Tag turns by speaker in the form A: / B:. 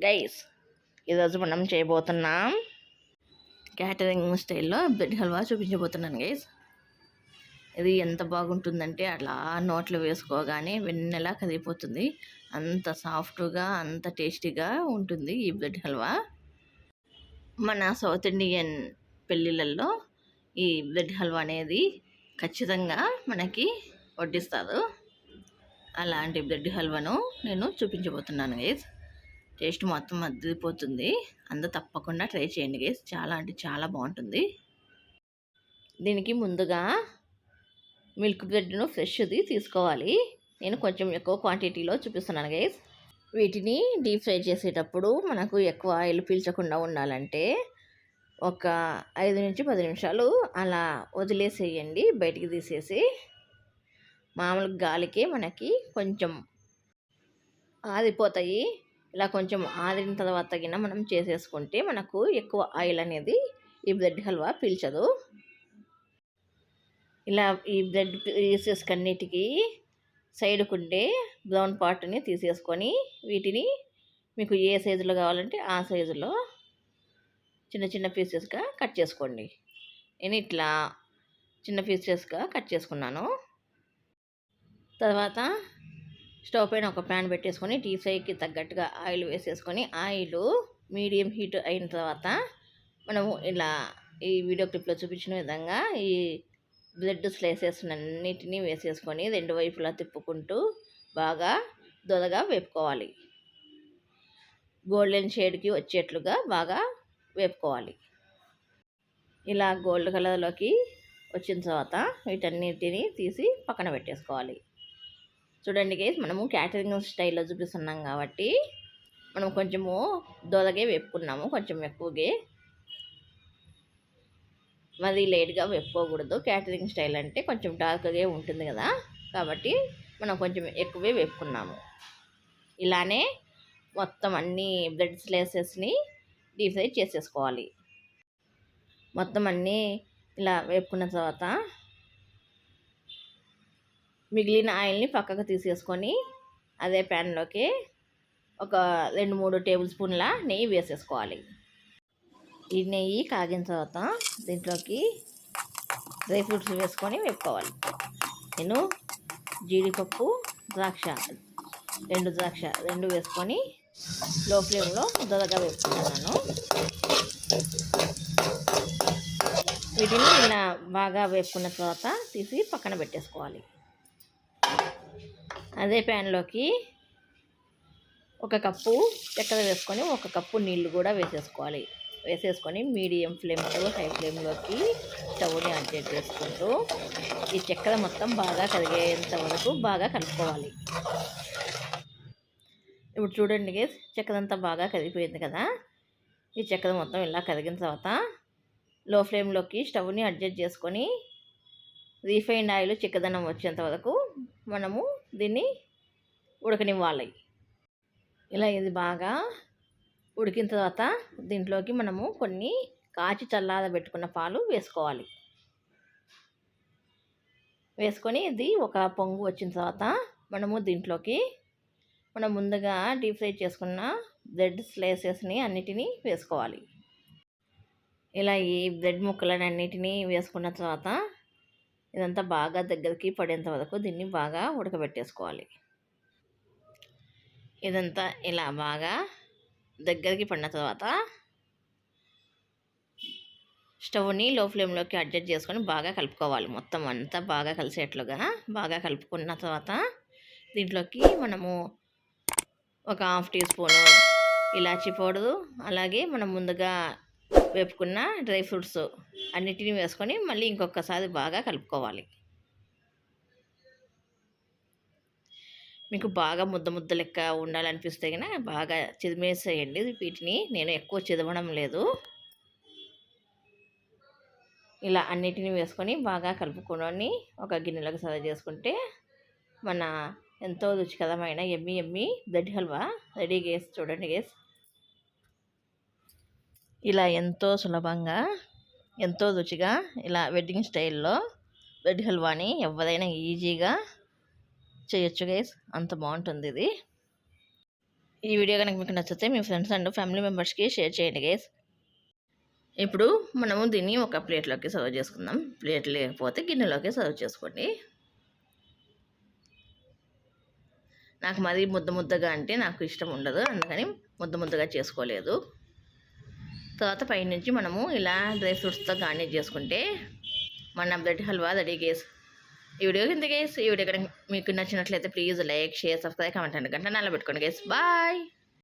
A: Guys, ఈరోజు మనం చేయబోతున్నాం క్యాటరింగ్ స్టైల్లో బ్రెడ్ హల్వా చూపించబోతున్నాను గైస్. ఇది ఎంత బాగుంటుందంటే అలా నోట్లో వేసుకోగానే వెన్నెలా కదిలిపోతుంది. అంత సాఫ్ట్గా అంత టేస్టీగా ఉంటుంది ఈ బ్రెడ్ హల్వా. మన సౌత్ ఇండియన్ పెళ్ళిళ్ళల్లో ఈ బ్రెడ్ హల్వా అనేది ఖచ్చితంగా మనకి వడ్డిస్తారు. అలాంటి బ్రెడ్ హల్వాను నేను చూపించబోతున్నాను గైస్. టేస్ట్ మొత్తం అదిరిపోతుంది. అందరూ తప్పకుండా ట్రై చేయండి గైస్. చాలా అంటే చాలా బాగుంటుంది. దీనికి ముందుగా మిల్క్ బ్రెడ్ను ఫ్రెష్ది తీసుకోవాలి. నేను కొంచెం ఎక్కువ క్వాంటిటీలో చూపిస్తున్నాను గైస్. వీటిని డీప్ ఫ్రై చేసేటప్పుడు మనకు ఎక్కువ ఆయిల్ పీల్చకుండా ఉండాలంటే ఒక 5 నుంచి 10 నిమిషాలు అలా వదిలేసేయండి. బయటికి తీసేసి మామూలు గాలికి మనకి కొంచెం ఆరిపోతాయి. ఇలా కొంచెం ఆరిన తర్వాత తగిన మనం చేసేసుకుంటే మనకు ఎక్కువ ఆయిల్ అనేది ఈ బ్రెడ్ హల్వా పీల్చదు. ఇలా ఈ బ్రెడ్ పీసెస్ కన్నిటికి సైడ్కుండే బ్రౌన్ పార్ట్ని తీసేసుకొని వీటిని మీకు ఏ సైజులో కావాలంటే ఆ సైజులో చిన్న చిన్న పీసెస్గా కట్ చేసుకోండి. నేను ఇట్లా చిన్న పీసెస్గా కట్ చేసుకున్నాను. తర్వాత స్టవ్ పైన ఒక ప్యాన్ పెట్టేసుకొని డీప్ ఫ్రైకి తగ్గట్టుగా ఆయిల్ వేసేసుకొని ఆయిల్ మీడియం హీట్ అయిన తర్వాత మనము ఇలా ఈ వీడియో క్లిప్లో చూపించిన విధంగా ఈ బ్రెడ్ స్లైసెస్ అన్నిటినీ వేసేసుకొని 2 వైపులా తిప్పుకుంటూ బాగా దొరగా వేపుకోవాలి. గోల్డెన్ షేడ్కి వచ్చేట్లుగా బాగా వేపుకోవాలి. ఇలా గోల్డ్ కలర్లోకి వచ్చిన తర్వాత వీటన్నిటిని తీసి పక్కన పెట్టేసుకోవాలి. చూడండి గైస్, మనము క్యాటరింగ్ స్టైల్లో చూపిస్తున్నాం కాబట్టి మనం కొంచెము దోరగా వేపుకున్నాము, కొంచెం ఎక్కువగా. మరి లేట్గా వేపుకోకూడదు. క్యాటరింగ్ స్టైల్ అంటే కొంచెం డార్క్గా ఉంటుంది కదా, కాబట్టి మనం కొంచెం ఎక్కువే వేపుకున్నాము. ఇలానే మొత్తం అన్ని బ్రెడ్ స్లైసెస్ని డీప్ ఫ్రై చేసేసుకోవాలి. మొత్తం అన్నీ ఇలా వేపుకున్న తర్వాత మిగిలిన ఆయిల్ని పక్కకు తీసేసుకొని అదే ప్యాన్లోకి ఒక 2-3 టేబుల్ స్పూన్ల నెయ్యి వేసేసుకోవాలి. ఈ నెయ్యి కాగిన తర్వాత దీంట్లోకి డ్రై ఫ్రూట్స్ వేసుకొని వేపుకోవాలి. నేను జీడిపప్పు, ద్రాక్ష 2 ద్రాక్ష వేసుకొని లో ఫ్లేమ్లో దొరగా వేపుకుంటున్నాను. వీటిని ఇలా బాగా వేపుకున్న తర్వాత తీసి పక్కన పెట్టేసుకోవాలి. అదే ప్యాన్లోకి 1 కప్పు చక్కెర వేసుకొని 1 కప్పు నీళ్లు కూడా వేసేసుకోవాలి. వేసేసుకొని మీడియం ఫ్లేమ్ టు హై ఫ్లేమ్లోకి స్టవ్ని అడ్జస్ట్ చేసుకుంటూ ఈ చక్కెర మొత్తం బాగా కరిగేంత వరకు బాగా కలుపుకోవాలి. ఇప్పుడు చూడండి గైస్, చక్కెర అంతా బాగా కరిగిపోయింది కదా. ఈ చక్కెర మొత్తం ఇలా కరిగిన తర్వాత లో ఫ్లేమ్లోకి స్టవ్ని అడ్జస్ట్ చేసుకొని రీఫైండ్ ఆయిల్ చిక్కదనం వచ్చేంత వరకు మనము దీన్ని ఉడకనివ్వాలి. ఇలా ఇది బాగా ఉడికిన తర్వాత దీంట్లోకి మనము కొన్ని కాచి చల్లారబెట్టుకున్న పాలు వేసుకోవాలి. వేసుకొని ఇది ఒక పొంగు వచ్చిన తర్వాత మనము దీంట్లోకి మనం ముందుగా డీప్ ఫ్రై చేసుకున్న బ్రెడ్ స్లైసెస్ని అన్నిటినీ వేసుకోవాలి. ఇలా ఈ బ్రెడ్ ముక్కలను అన్నిటినీ వేసుకున్న తర్వాత ఇదంతా బాగా దగ్గరికి పడేంత వరకు దీన్ని బాగా ఉడకబెట్టేసుకోవాలి. ఇదంతా ఇలా బాగా దగ్గరికి పడిన తర్వాత స్టవ్ని లో ఫ్లేమ్లోకి అడ్జస్ట్ చేసుకొని బాగా కలుపుకోవాలి. మొత్తం అంతా బాగా కలిసేట్లుగా బాగా కలుపుకున్న తర్వాత దీంట్లోకి మనము ఒక 1/2 టీ స్పూను ఇలాచీ పౌడరు, అలాగే మనం ముందుగా వేపుకున్న డ్రై ఫ్రూట్స్ అన్నిటిని వేసుకొని మళ్ళీ ఇంకొకసారి బాగా కలుపుకోవాలి. మీకు బాగా ముద్ద లెక్క ఉండాలనిపిస్తే కనుక బాగా చిదిమేసేయండి వీటిని. నేను ఎక్కువ చిదవడం లేదు. ఇలా అన్నిటిని వేసుకొని బాగా కలుపుకొని ఒక గిన్నెలోకి సర్వ్ చేసుకుంటే మన ఎంతో రుచికరమైన ఎమ్మి బ్రెడ్ హల్వా రెడీ గేస్. చూడండి గేస్, ఇలా ఎంతో సులభంగా ఎంతో రుచిగా ఇలా వెడ్డింగ్ స్టైల్లో బ్రెడ్ హల్వాని ఎవరైనా ఈజీగా చేయొచ్చు గైస్. అంత బాగుంటుంది ఇది. ఈ వీడియో కనుక మీకు నచ్చితే మీ ఫ్రెండ్స్ అండ్ ఫ్యామిలీ మెంబర్స్కి షేర్ చేయండి గైస్. ఇప్పుడు మనము దీన్ని ఒక ప్లేట్లోకి సర్వ్ చేసుకుందాం. ప్లేట్ లేకపోతే గిన్నెలోకి సర్వ్ చేసుకోండి. నాకు మరి ముద్దగా అంటే నాకు ఇష్టం ఉండదు, అందుకని ముద్దగా చేసుకోలేదు. తర్వాత పైనుంచి మనము ఇలా డ్రై ఫ్రూట్స్తో గార్నిష్ చేసుకుంటే మన బ్రెడ్ హల్వా రెడీ గైస్. ఈ వీడియో కింద గైస్. ఈ వీడియో కనుక మీకు నచ్చినట్లయితే please like, share, subscribe, comment అండి. గంట నల్ల పెట్టుకోండి గైస్. బాయ్.